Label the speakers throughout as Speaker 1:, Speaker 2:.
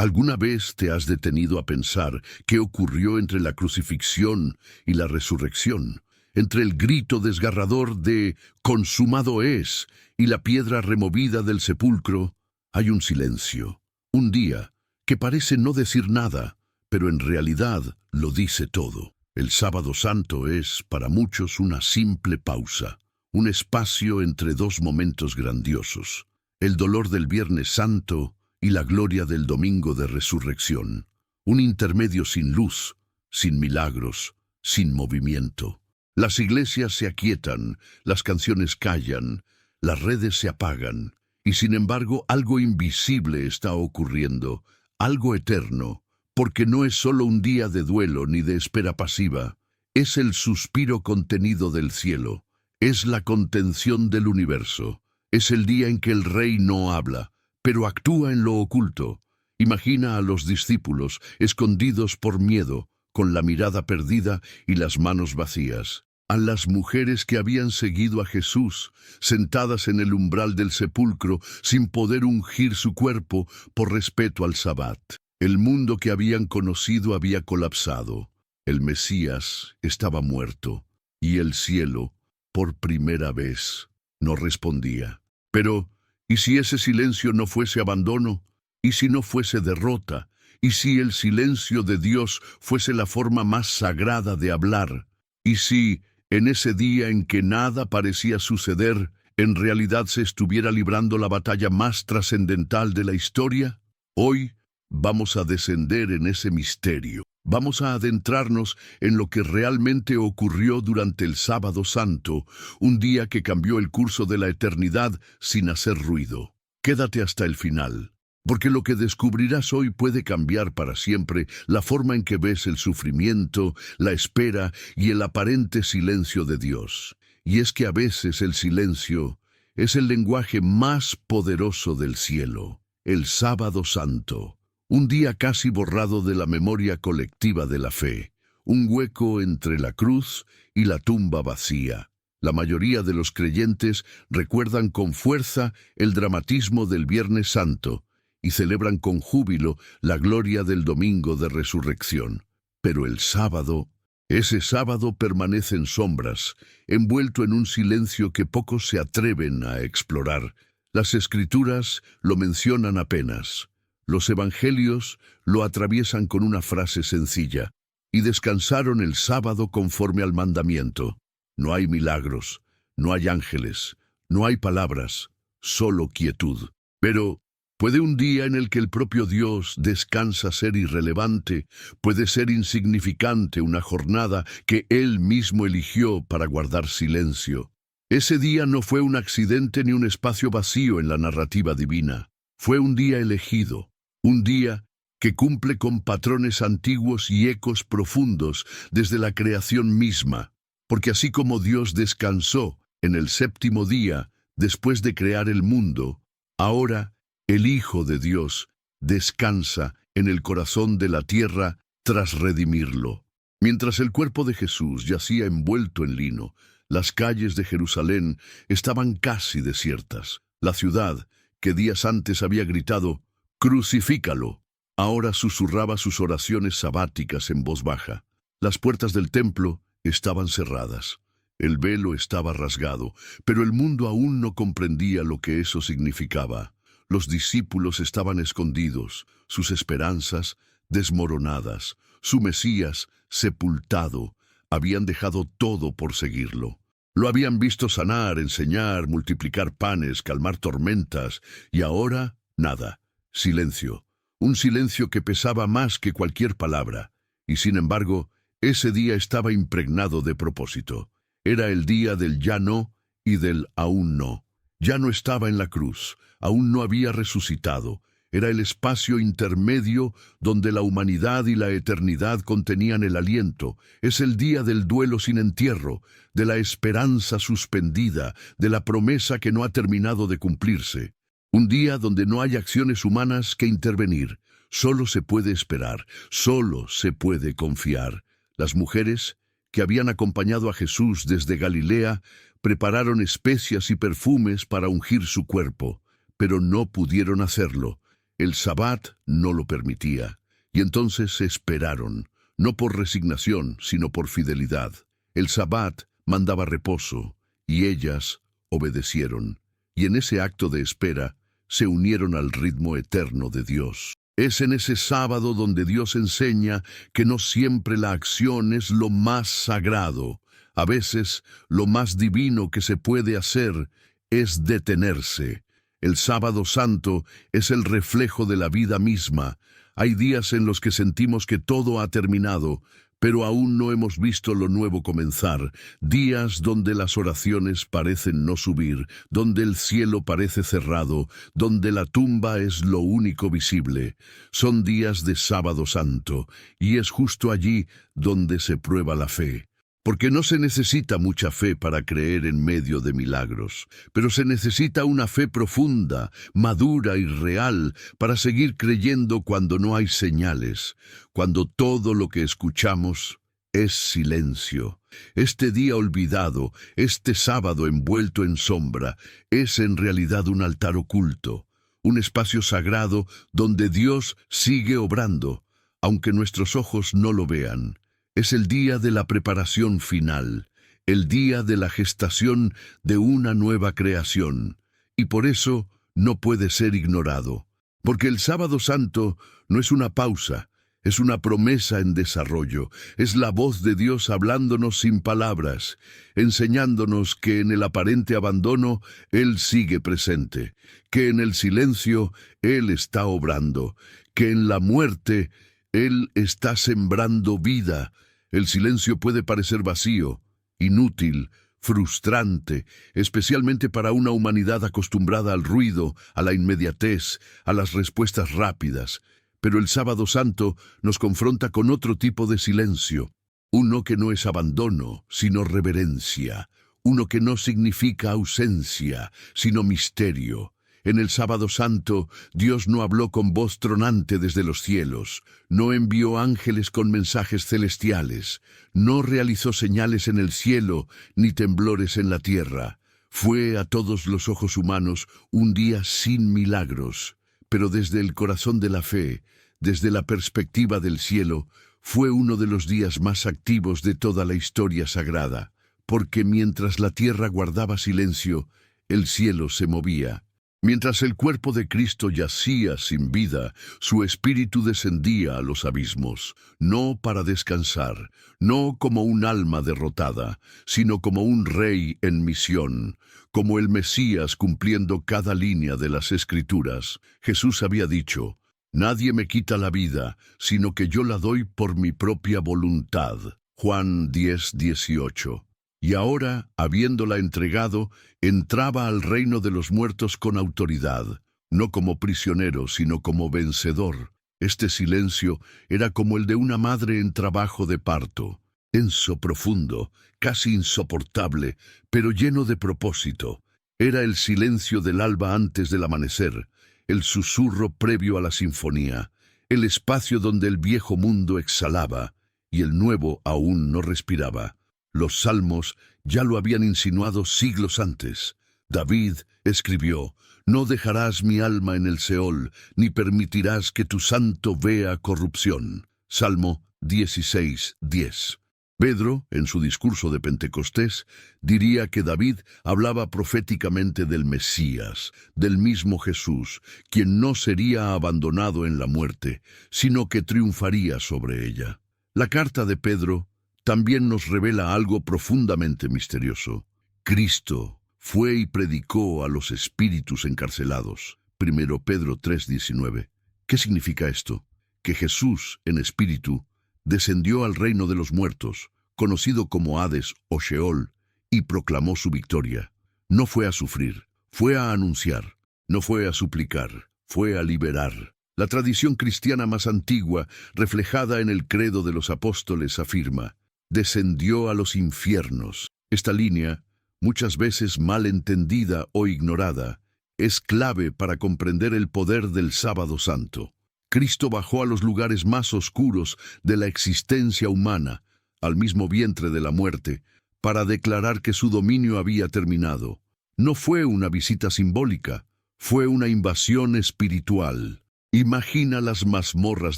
Speaker 1: ¿Alguna vez te has detenido a pensar qué ocurrió entre la crucifixión y la resurrección? Entre el grito desgarrador de «consumado es» y la piedra removida del sepulcro, hay un silencio, un día que parece no decir nada, pero en realidad lo dice todo. El Sábado Santo es, para muchos, una simple pausa, un espacio entre dos momentos grandiosos, el dolor del Viernes Santo y la gloria del Domingo de Resurrección, un intermedio sin luz, sin milagros, sin movimiento. Las iglesias se aquietan, las canciones callan, las redes se apagan, y sin embargo algo invisible está ocurriendo, algo eterno, porque no es solo un día de duelo ni de espera pasiva, es el suspiro contenido del cielo, es la contención del universo, es el día en que el Rey no habla, pero actúa en lo oculto. Imagina a los discípulos, escondidos por miedo, con la mirada perdida y las manos vacías. A las mujeres que habían seguido a Jesús, sentadas en el umbral del sepulcro, sin poder ungir su cuerpo por respeto al Sabbat. El mundo que habían conocido había colapsado. El Mesías estaba muerto, y el cielo, por primera vez, no respondía. Pero, ¿y si ese silencio no fuese abandono? ¿Y si no fuese derrota? ¿Y si el silencio de Dios fuese la forma más sagrada de hablar? ¿Y si, en ese día en que nada parecía suceder, en realidad se estuviera librando la batalla más trascendental de la historia? Hoy vamos a descender en ese misterio. Vamos a adentrarnos en lo que realmente ocurrió durante el Sábado Santo, un día que cambió el curso de la eternidad sin hacer ruido. Quédate hasta el final, porque lo que descubrirás hoy puede cambiar para siempre la forma en que ves el sufrimiento, la espera y el aparente silencio de Dios. Y es que a veces el silencio es el lenguaje más poderoso del cielo. El Sábado Santo. Un día casi borrado de la memoria colectiva de la fe, un hueco entre la cruz y la tumba vacía. La mayoría de los creyentes recuerdan con fuerza el dramatismo del Viernes Santo y celebran con júbilo la gloria del Domingo de Resurrección. Pero el sábado, ese sábado permanece en sombras, envuelto en un silencio que pocos se atreven a explorar. Las Escrituras lo mencionan apenas. Los evangelios lo atraviesan con una frase sencilla: y descansaron el sábado conforme al mandamiento. No hay milagros, no hay ángeles, no hay palabras, solo quietud. Pero, ¿puede un día en el que el propio Dios descansa ser irrelevante? ¿Puede ser insignificante una jornada que Él mismo eligió para guardar silencio? Ese día no fue un accidente ni un espacio vacío en la narrativa divina. Fue un día elegido. Un día que cumple con patrones antiguos y ecos profundos desde la creación misma, porque así como Dios descansó en el séptimo día después de crear el mundo, ahora el Hijo de Dios descansa en el corazón de la tierra tras redimirlo. Mientras el cuerpo de Jesús yacía envuelto en lino, las calles de Jerusalén estaban casi desiertas. La ciudad, que días antes había gritado «¡Crucifícalo!», ahora susurraba sus oraciones sabáticas en voz baja. Las puertas del templo estaban cerradas. El velo estaba rasgado, pero el mundo aún no comprendía lo que eso significaba. Los discípulos estaban escondidos, sus esperanzas desmoronadas, su Mesías sepultado. Habían dejado todo por seguirlo. Lo habían visto sanar, enseñar, multiplicar panes, calmar tormentas, y ahora nada. Silencio, un silencio que pesaba más que cualquier palabra, y sin embargo, ese día estaba impregnado de propósito. Era el día del ya no y del aún no. Ya no estaba en la cruz, aún no había resucitado. Era el espacio intermedio donde la humanidad y la eternidad contenían el aliento. Es el día del duelo sin entierro, de la esperanza suspendida, de la promesa que no ha terminado de cumplirse. Un día donde no hay acciones humanas que intervenir. Solo se puede esperar, solo se puede confiar. Las mujeres, que habían acompañado a Jesús desde Galilea, prepararon especias y perfumes para ungir su cuerpo, pero no pudieron hacerlo. El Sabbat no lo permitía, y entonces esperaron, no por resignación, sino por fidelidad. El Sabbat mandaba reposo, y ellas obedecieron, y en ese acto de espera se unieron al ritmo eterno de Dios. Es en ese sábado donde Dios enseña que no siempre la acción es lo más sagrado. A veces, lo más divino que se puede hacer es detenerse. El sábado santo es el reflejo de la vida misma. Hay días en los que sentimos que todo ha terminado, pero aún no hemos visto lo nuevo comenzar. Días donde las oraciones parecen no subir, donde el cielo parece cerrado, donde la tumba es lo único visible. Son días de sábado santo, y es justo allí donde se prueba la fe. Porque no se necesita mucha fe para creer en medio de milagros, pero se necesita una fe profunda, madura y real para seguir creyendo cuando no hay señales, cuando todo lo que escuchamos es silencio. Este día olvidado, este sábado envuelto en sombra, es en realidad un altar oculto, un espacio sagrado donde Dios sigue obrando, aunque nuestros ojos no lo vean. Es el día de la preparación final, el día de la gestación de una nueva creación, y por eso no puede ser ignorado, porque el sábado santo no es una pausa, es una promesa en desarrollo, es la voz de Dios hablándonos sin palabras, enseñándonos que en el aparente abandono Él sigue presente, que en el silencio Él está obrando, que en la muerte Él está sembrando vida. El silencio puede parecer vacío, inútil, frustrante, especialmente para una humanidad acostumbrada al ruido, a la inmediatez, a las respuestas rápidas. Pero el sábado santo nos confronta con otro tipo de silencio, uno que no es abandono, sino reverencia, uno que no significa ausencia, sino misterio. En el sábado santo, Dios no habló con voz tronante desde los cielos, no envió ángeles con mensajes celestiales, no realizó señales en el cielo, ni temblores en la tierra. Fue a todos los ojos humanos un día sin milagros, pero desde el corazón de la fe, desde la perspectiva del cielo, fue uno de los días más activos de toda la historia sagrada, porque mientras la tierra guardaba silencio, el cielo se movía. Mientras el cuerpo de Cristo yacía sin vida, su espíritu descendía a los abismos, no para descansar, no como un alma derrotada, sino como un rey en misión, como el Mesías cumpliendo cada línea de las Escrituras. Jesús había dicho: «Nadie me quita la vida, sino que yo la doy por mi propia voluntad». Juan 10:18. Y ahora, habiéndola entregado, entraba al reino de los muertos con autoridad, no como prisionero, sino como vencedor. Este silencio era como el de una madre en trabajo de parto, denso, profundo, casi insoportable, pero lleno de propósito. Era el silencio del alba antes del amanecer, el susurro previo a la sinfonía, el espacio donde el viejo mundo exhalaba y el nuevo aún no respiraba. Los salmos ya lo habían insinuado siglos antes. David escribió: «No dejarás mi alma en el Seol, ni permitirás que tu santo vea corrupción». Salmo 16:10. Pedro, en su discurso de Pentecostés, diría que David hablaba proféticamente del Mesías, del mismo Jesús, quien no sería abandonado en la muerte, sino que triunfaría sobre ella. La carta de Pedro también nos revela algo profundamente misterioso. Cristo fue y predicó a los espíritus encarcelados. 1 Pedro 3:19. ¿Qué significa esto? Que Jesús, en espíritu, descendió al reino de los muertos, conocido como Hades o Sheol, y proclamó su victoria. No fue a sufrir, fue a anunciar. No fue a suplicar, fue a liberar. La tradición cristiana más antigua, reflejada en el credo de los apóstoles, afirma: «Descendió a los infiernos». Esta línea, muchas veces mal entendida o ignorada, es clave para comprender el poder del sábado santo. Cristo bajó a los lugares más oscuros de la existencia humana, al mismo vientre de la muerte, para declarar que su dominio había terminado. No fue una visita simbólica, fue una invasión espiritual. Imagina las mazmorras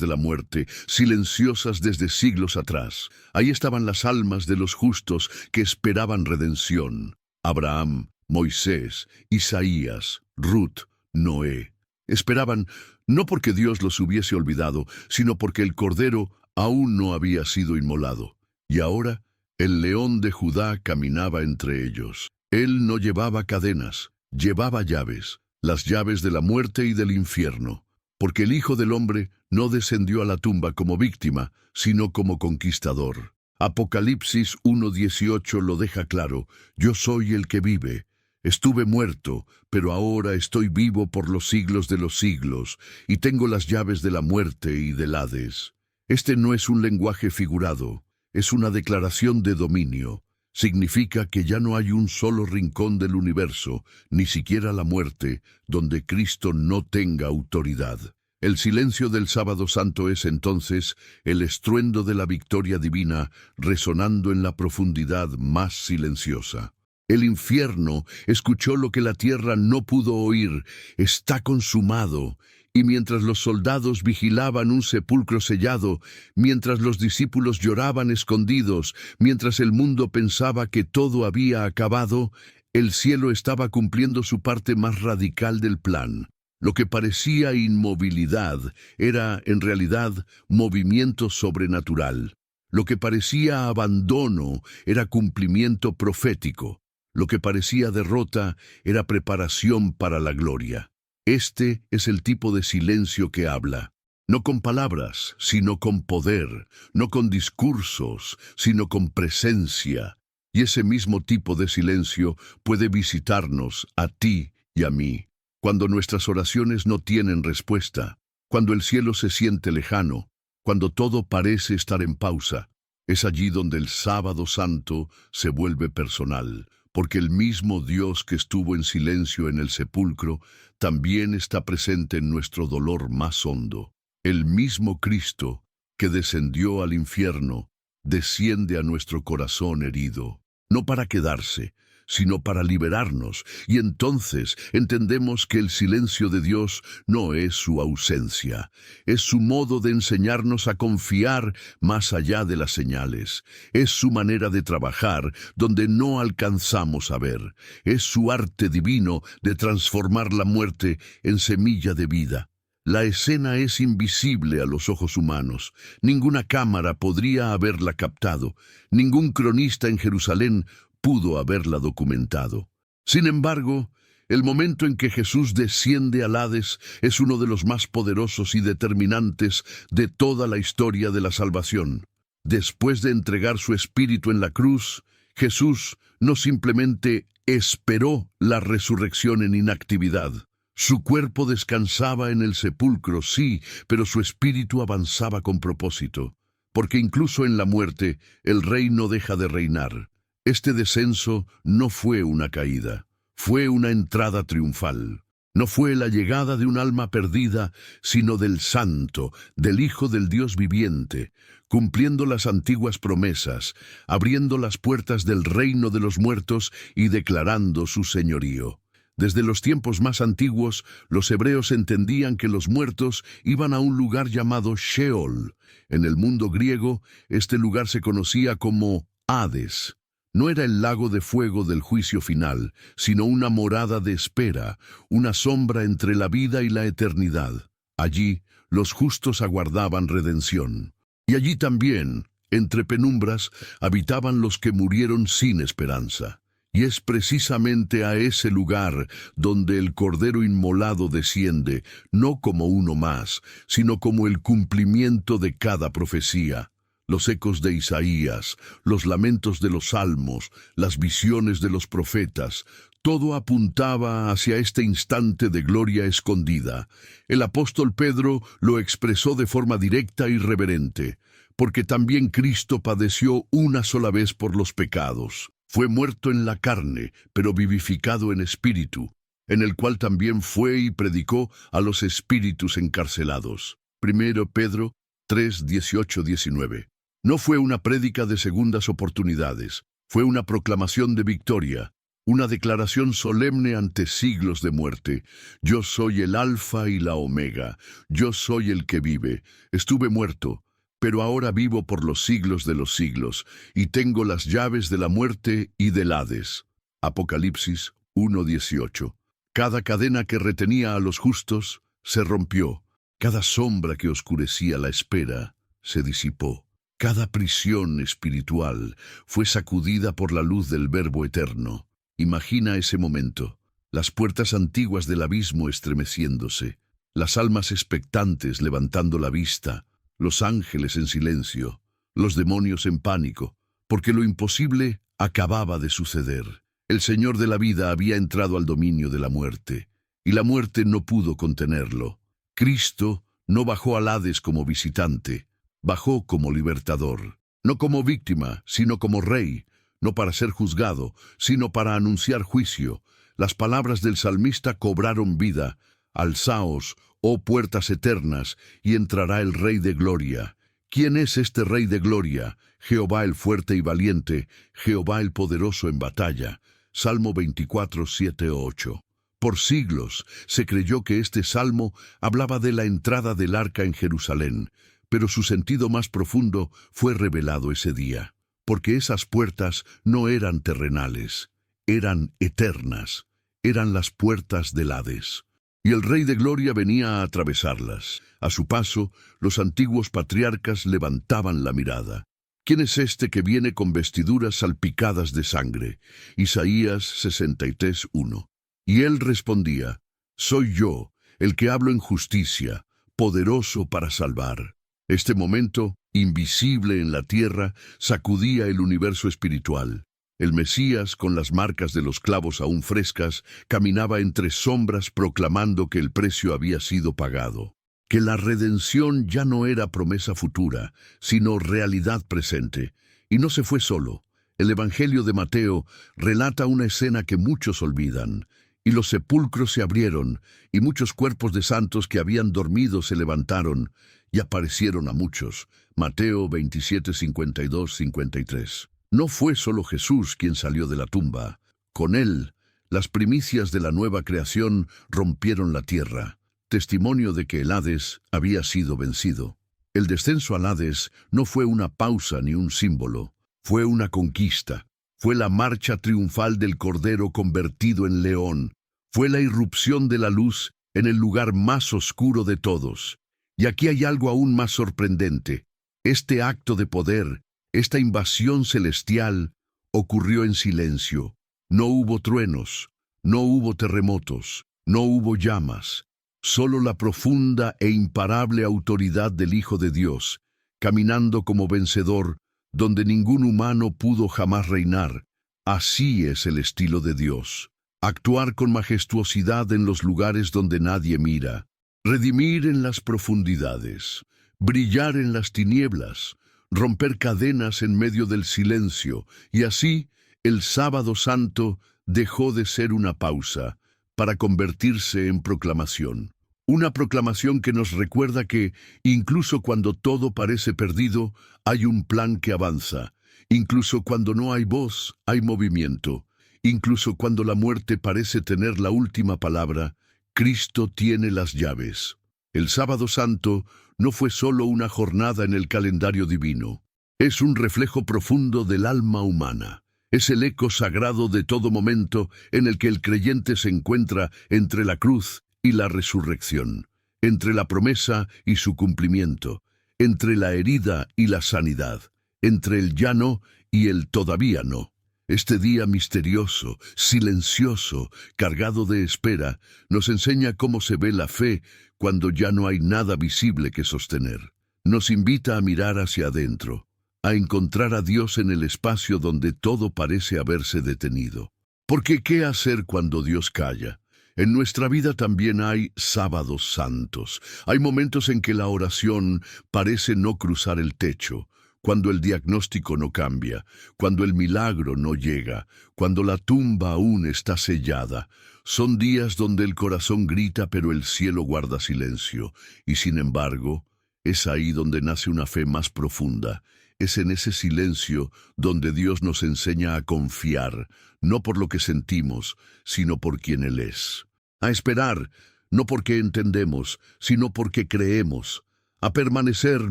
Speaker 1: de la muerte, silenciosas desde siglos atrás. Ahí estaban las almas de los justos que esperaban redención. Abraham, Moisés, Isaías, Ruth, Noé. Esperaban no porque Dios los hubiese olvidado, sino porque el Cordero aún no había sido inmolado. Y ahora el león de Judá caminaba entre ellos. Él no llevaba cadenas, llevaba llaves, las llaves de la muerte y del infierno. Porque el Hijo del Hombre no descendió a la tumba como víctima, sino como conquistador. Apocalipsis 1:18 lo deja claro: yo soy el que vive. Estuve muerto, pero ahora estoy vivo por los siglos de los siglos, y tengo las llaves de la muerte y del Hades. Este no es un lenguaje figurado, es una declaración de dominio. Significa que ya no hay un solo rincón del universo, ni siquiera la muerte, donde Cristo no tenga autoridad. El silencio del Sábado Santo es entonces el estruendo de la victoria divina resonando en la profundidad más silenciosa. El infierno escuchó lo que la tierra no pudo oír: está consumado. Y mientras los soldados vigilaban un sepulcro sellado, mientras los discípulos lloraban escondidos, mientras el mundo pensaba que todo había acabado, el cielo estaba cumpliendo su parte más radical del plan. Lo que parecía inmovilidad era, en realidad, movimiento sobrenatural. Lo que parecía abandono era cumplimiento profético. Lo que parecía derrota era preparación para la gloria. Este es el tipo de silencio que habla, no con palabras, sino con poder, no con discursos, sino con presencia. Y ese mismo tipo de silencio puede visitarnos a ti y a mí, cuando nuestras oraciones no tienen respuesta, cuando el cielo se siente lejano, cuando todo parece estar en pausa. Es allí donde el Sábado Santo se vuelve personal, porque el mismo Dios que estuvo en silencio en el sepulcro también está presente en nuestro dolor más hondo. El mismo Cristo que descendió al infierno desciende a nuestro corazón herido, no para quedarse, sino para liberarnos, y entonces entendemos que el silencio de Dios no es su ausencia, es su modo de enseñarnos a confiar más allá de las señales, es su manera de trabajar donde no alcanzamos a ver, es su arte divino de transformar la muerte en semilla de vida. La escena es invisible a los ojos humanos. Ninguna cámara podría haberla captado. Ningún cronista en Jerusalén pudo haberla documentado. Sin embargo, el momento en que Jesús desciende al Hades es uno de los más poderosos y determinantes de toda la historia de la salvación. Después de entregar su espíritu en la cruz, Jesús no simplemente esperó la resurrección en inactividad. Su cuerpo descansaba en el sepulcro, sí, pero su espíritu avanzaba con propósito, porque incluso en la muerte el rey no deja de reinar. Este descenso no fue una caída, fue una entrada triunfal. No fue la llegada de un alma perdida, sino del Santo, del Hijo del Dios viviente, cumpliendo las antiguas promesas, abriendo las puertas del reino de los muertos y declarando su señorío. Desde los tiempos más antiguos, los hebreos entendían que los muertos iban a un lugar llamado Sheol. En el mundo griego, este lugar se conocía como Hades. No era el lago de fuego del juicio final, sino una morada de espera, una sombra entre la vida y la eternidad. Allí, los justos aguardaban redención. Y allí también, entre penumbras, habitaban los que murieron sin esperanza. Y es precisamente a ese lugar donde el Cordero inmolado desciende, no como uno más, sino como el cumplimiento de cada profecía. Los ecos de Isaías, los lamentos de los salmos, las visiones de los profetas, todo apuntaba hacia este instante de gloria escondida. El apóstol Pedro lo expresó de forma directa y reverente, porque también Cristo padeció una sola vez por los pecados. Fue muerto en la carne, pero vivificado en espíritu, en el cual también fue y predicó a los espíritus encarcelados. 1 Pedro 3, 18-19. No fue una prédica de segundas oportunidades, fue una proclamación de victoria. una declaración solemne ante siglos de muerte. Yo soy el Alfa y la Omega, yo soy el que vive. Estuve muerto, pero ahora vivo por los siglos de los siglos, y tengo las llaves de la muerte y del Hades. Apocalipsis 1:18. Cada cadena que retenía a los justos se rompió, cada sombra que oscurecía la espera se disipó. Cada prisión espiritual fue sacudida por la luz del Verbo eterno. Imagina ese momento, las puertas antiguas del abismo estremeciéndose, las almas expectantes levantando la vista, los ángeles en silencio, los demonios en pánico, porque lo imposible acababa de suceder. El Señor de la vida había entrado al dominio de la muerte, y la muerte no pudo contenerlo. Cristo no bajó al Hades como visitante, bajó como libertador, no como víctima, sino como rey, no para ser juzgado, sino para anunciar juicio. Las palabras del salmista cobraron vida. Alzaos, oh puertas eternas, y entrará el Rey de gloria. ¿Quién es este Rey de gloria? Jehová el fuerte y valiente, Jehová el poderoso en batalla. Salmo 24, 7, 8. Por siglos se creyó que este salmo hablaba de la entrada del arca en Jerusalén, pero su sentido más profundo fue revelado ese día, porque esas puertas no eran terrenales, eran eternas, eran las puertas del Hades. Y el Rey de Gloria venía a atravesarlas. A su paso, los antiguos patriarcas levantaban la mirada. ¿Quién es este que viene con vestiduras salpicadas de sangre? Isaías 63, 1. Y él respondía, soy yo, el que hablo en justicia, poderoso para salvar. Este momento, invisible en la tierra, sacudía el universo espiritual. El Mesías, con las marcas de los clavos aún frescas, caminaba entre sombras proclamando que el precio había sido pagado, que la redención ya no era promesa futura, sino realidad presente. Y no se fue solo. El Evangelio de Mateo relata una escena que muchos olvidan. Y los sepulcros se abrieron, y muchos cuerpos de santos que habían dormido se levantaron, y aparecieron a muchos. Mateo 27, 52, 53. No fue solo Jesús quien salió de la tumba. Con él, las primicias de la nueva creación rompieron la tierra, testimonio de que el Hades había sido vencido. El descenso al Hades no fue una pausa ni un símbolo, fue una conquista. Fue la marcha triunfal del Cordero convertido en león. Fue la irrupción de la luz en el lugar más oscuro de todos. Y aquí hay algo aún más sorprendente. Este acto de poder, esta invasión celestial, ocurrió en silencio. No hubo truenos, no hubo terremotos, no hubo llamas. Solo la profunda e imparable autoridad del Hijo de Dios, caminando como vencedor, donde ningún humano pudo jamás reinar. Así es el estilo de Dios. Actuar con majestuosidad en los lugares donde nadie mira. Redimir en las profundidades. Brillar en las tinieblas. Romper cadenas en medio del silencio. Y así, el Sábado Santo dejó de ser una pausa para convertirse en proclamación. Una proclamación que nos recuerda que, incluso cuando todo parece perdido, hay un plan que avanza. Incluso cuando no hay voz, hay movimiento. Incluso cuando la muerte parece tener la última palabra, Cristo tiene las llaves. El Sábado Santo no fue solo una jornada en el calendario divino. Es un reflejo profundo del alma humana. Es el eco sagrado de todo momento en el que el creyente se encuentra entre la cruz y la resurrección, entre la promesa y su cumplimiento, entre la herida y la sanidad, entre el ya no y el todavía no. Este día misterioso, silencioso, cargado de espera, nos enseña cómo se ve la fe cuando ya no hay nada visible que sostener. Nos invita a mirar hacia adentro, a encontrar a Dios en el espacio donde todo parece haberse detenido. Porque ¿qué hacer cuando Dios calla? En nuestra vida también hay sábados santos. Hay momentos en que la oración parece no cruzar el techo, cuando el diagnóstico no cambia, cuando el milagro no llega, cuando la tumba aún está sellada. Son días donde el corazón grita pero el cielo guarda silencio, y sin embargo, es ahí donde nace una fe más profunda. Es en ese silencio donde Dios nos enseña a confiar, no por lo que sentimos, sino por quien Él es. A esperar, no porque entendemos, sino porque creemos. A permanecer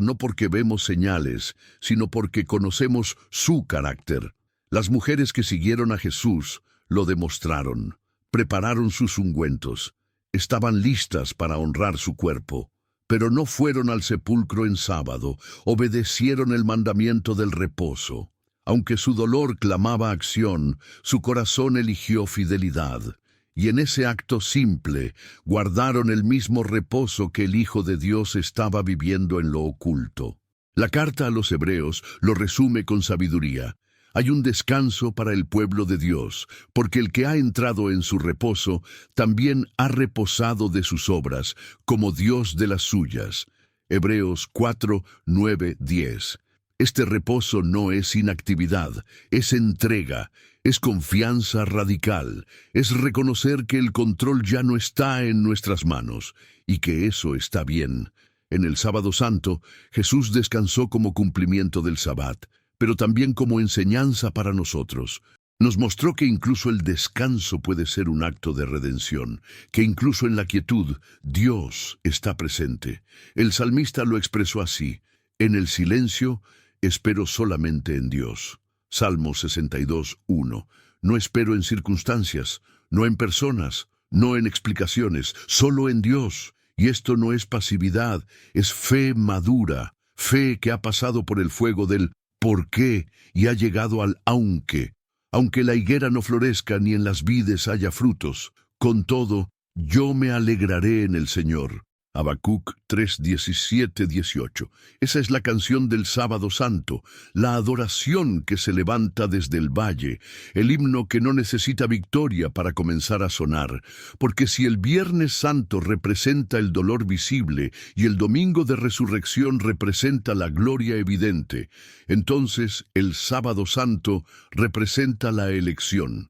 Speaker 1: no porque vemos señales, sino porque conocemos su carácter. Las mujeres que siguieron a Jesús lo demostraron. Prepararon sus ungüentos. Estaban listas para honrar su cuerpo. Pero no fueron al sepulcro en sábado, obedecieron el mandamiento del reposo. Aunque su dolor clamaba acción, su corazón eligió fidelidad. Y en ese acto simple guardaron el mismo reposo que el Hijo de Dios estaba viviendo en lo oculto. La carta a los Hebreos lo resume con sabiduría. Hay un descanso para el pueblo de Dios, porque el que ha entrado en su reposo también ha reposado de sus obras, como Dios de las suyas. Hebreos 4, 9, 10. Este reposo no es inactividad, es entrega, es confianza radical, es reconocer que el control ya no está en nuestras manos, y que eso está bien. En el Sábado Santo, Jesús descansó como cumplimiento del Sabbat, pero también como enseñanza para nosotros. Nos mostró que incluso el descanso puede ser un acto de redención, que incluso en la quietud Dios está presente. El salmista lo expresó así: en el silencio espero solamente en Dios. Salmo 62, 1. No espero en circunstancias, no en personas, no en explicaciones, solo en Dios. Y esto no es pasividad, es fe madura, fe que ha pasado por el fuego del ¿por qué? Y ha llegado al aunque. Aunque la higuera no florezca ni en las vides haya frutos, con todo, yo me alegraré en el Señor. Habacuc 3, 17, 18. Esa es la canción del Sábado Santo, la adoración que se levanta desde el valle, el himno que no necesita victoria para comenzar a sonar, porque si el Viernes Santo representa el dolor visible y el Domingo de Resurrección representa la gloria evidente, entonces el Sábado Santo representa la elección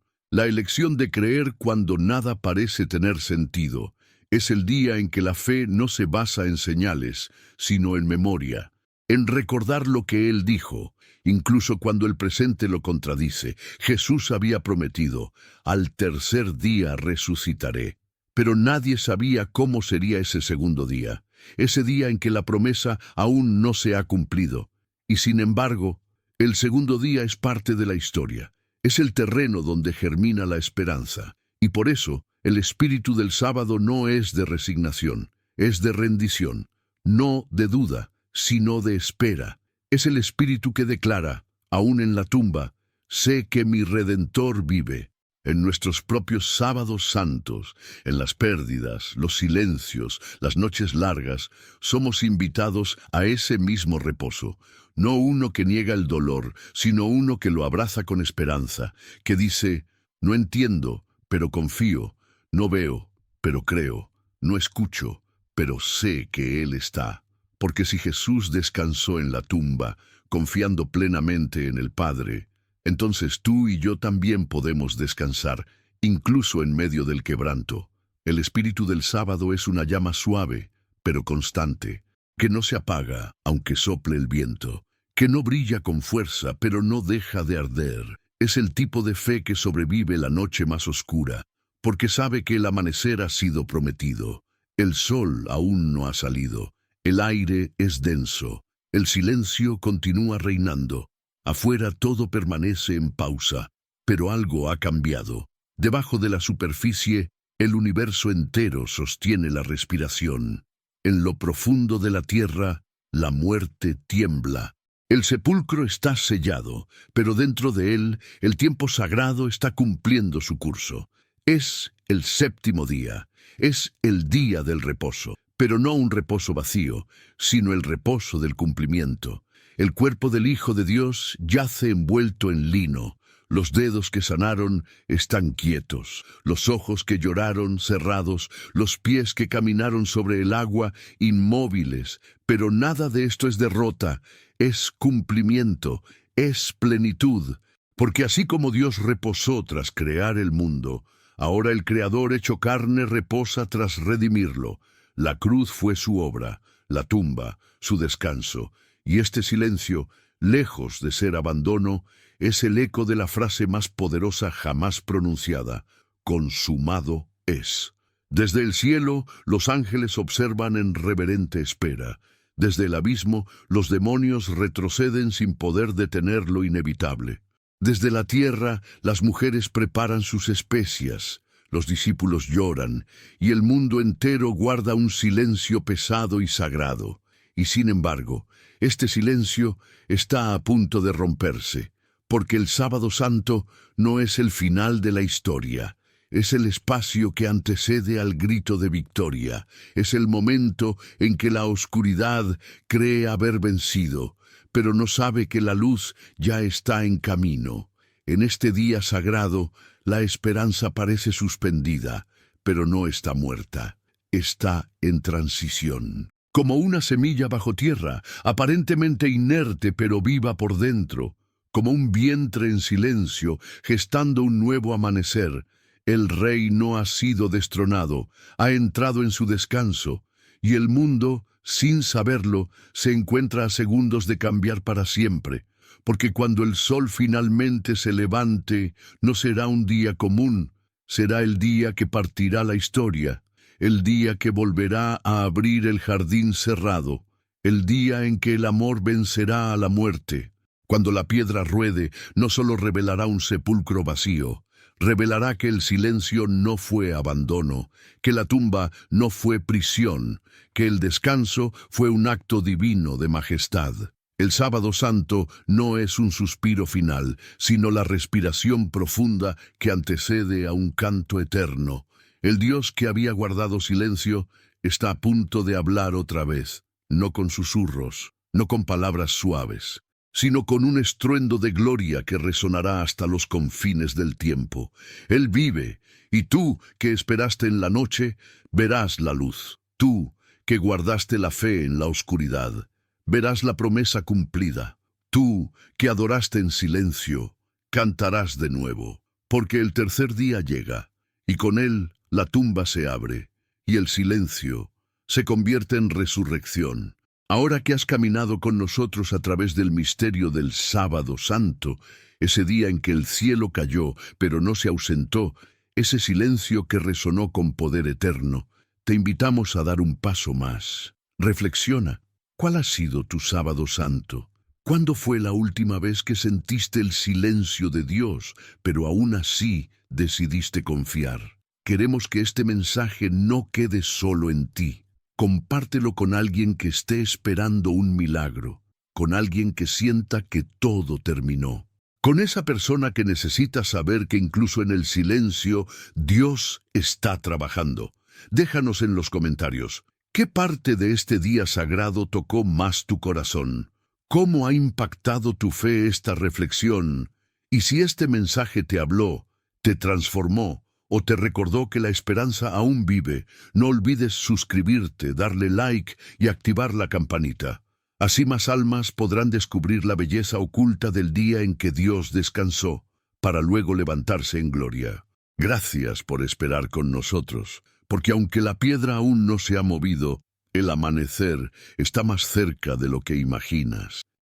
Speaker 1: de creer cuando nada parece tener sentido. Es el día en que la fe no se basa en señales, sino en memoria, en recordar lo que Él dijo, incluso cuando el presente lo contradice. Jesús había prometido: al tercer día resucitaré. Pero nadie sabía cómo sería ese segundo día, ese día en que la promesa aún no se ha cumplido. Y sin embargo, el segundo día es parte de la historia. Es el terreno donde germina la esperanza. Y por eso, el espíritu del sábado no es de resignación, es de rendición, no de duda, sino de espera. Es el espíritu que declara, aún en la tumba: sé que mi Redentor vive. En nuestros propios sábados santos, en las pérdidas, los silencios, las noches largas, somos invitados a ese mismo reposo, no uno que niega el dolor, sino uno que lo abraza con esperanza, que dice: no entiendo, pero confío. No veo, pero creo. No escucho, pero sé que Él está. Porque si Jesús descansó en la tumba, confiando plenamente en el Padre, entonces tú y yo también podemos descansar, incluso en medio del quebranto. El espíritu del sábado es una llama suave, pero constante, que no se apaga aunque sople el viento, que no brilla con fuerza, pero no deja de arder. Es el tipo de fe que sobrevive la noche más oscura, porque sabe que el amanecer ha sido prometido. El sol aún no ha salido, el aire es denso, el silencio continúa reinando. Afuera todo permanece en pausa, pero algo ha cambiado. Debajo de la superficie, el universo entero sostiene la respiración. En lo profundo de la tierra, la muerte tiembla. El sepulcro está sellado, pero dentro de él, el tiempo sagrado está cumpliendo su curso. Es el séptimo día, es el día del reposo, pero no un reposo vacío, sino el reposo del cumplimiento. El cuerpo del Hijo de Dios yace envuelto en lino, los dedos que sanaron están quietos, los ojos que lloraron cerrados, los pies que caminaron sobre el agua inmóviles, pero nada de esto es derrota, es cumplimiento, es plenitud, porque así como Dios reposó tras crear el mundo, ahora el Creador hecho carne reposa tras redimirlo. La cruz fue su obra, la tumba, su descanso, y este silencio, lejos de ser abandono, es el eco de la frase más poderosa jamás pronunciada: consumado es. Desde el cielo, los ángeles observan en reverente espera. Desde el abismo, los demonios retroceden sin poder detener lo inevitable. Desde la tierra, las mujeres preparan sus especias, los discípulos lloran, y el mundo entero guarda un silencio pesado y sagrado. Y sin embargo, este silencio está a punto de romperse, porque el Sábado Santo no es el final de la historia. Es el espacio que antecede al grito de victoria. Es el momento en que la oscuridad cree haber vencido, pero no sabe que la luz ya está en camino. En este día sagrado, la esperanza parece suspendida, pero no está muerta. Está en transición. Como una semilla bajo tierra, aparentemente inerte pero viva por dentro. Como un vientre en silencio, gestando un nuevo amanecer. El rey no ha sido destronado, ha entrado en su descanso, y el mundo, sin saberlo, se encuentra a segundos de cambiar para siempre, porque cuando el sol finalmente se levante, no será un día común, será el día que partirá la historia, el día que volverá a abrir el jardín cerrado, el día en que el amor vencerá a la muerte. Cuando la piedra ruede, no solo revelará un sepulcro vacío, revelará que el silencio no fue abandono, que la tumba no fue prisión, que el descanso fue un acto divino de majestad. El Sábado Santo no es un suspiro final, sino la respiración profunda que antecede a un canto eterno. El Dios que había guardado silencio está a punto de hablar otra vez, no con susurros, no con palabras suaves, sino con un estruendo de gloria que resonará hasta los confines del tiempo. Él vive, y tú, que esperaste en la noche, verás la luz. Tú, que guardaste la fe en la oscuridad, verás la promesa cumplida. Tú, que adoraste en silencio, cantarás de nuevo, porque el tercer día llega, y con él la tumba se abre, y el silencio se convierte en resurrección. Ahora que has caminado con nosotros a través del misterio del Sábado Santo, ese día en que el cielo cayó, pero no se ausentó, ese silencio que resonó con poder eterno, te invitamos a dar un paso más. Reflexiona, ¿cuál ha sido tu Sábado Santo? ¿Cuándo fue la última vez que sentiste el silencio de Dios, pero aún así decidiste confiar? Queremos que este mensaje no quede solo en ti. Compártelo con alguien que esté esperando un milagro, con alguien que sienta que todo terminó, con esa persona que necesita saber que incluso en el silencio Dios está trabajando. Déjanos en los comentarios, ¿qué parte de este día sagrado tocó más tu corazón? ¿Cómo ha impactado tu fe esta reflexión? Y si este mensaje te habló, te transformó, o te recordó que la esperanza aún vive, no olvides suscribirte, darle like y activar la campanita. Así más almas podrán descubrir la belleza oculta del día en que Dios descansó, para luego levantarse en gloria. Gracias por esperar con nosotros, porque aunque la piedra aún no se ha movido, el amanecer está más cerca de lo que imaginas.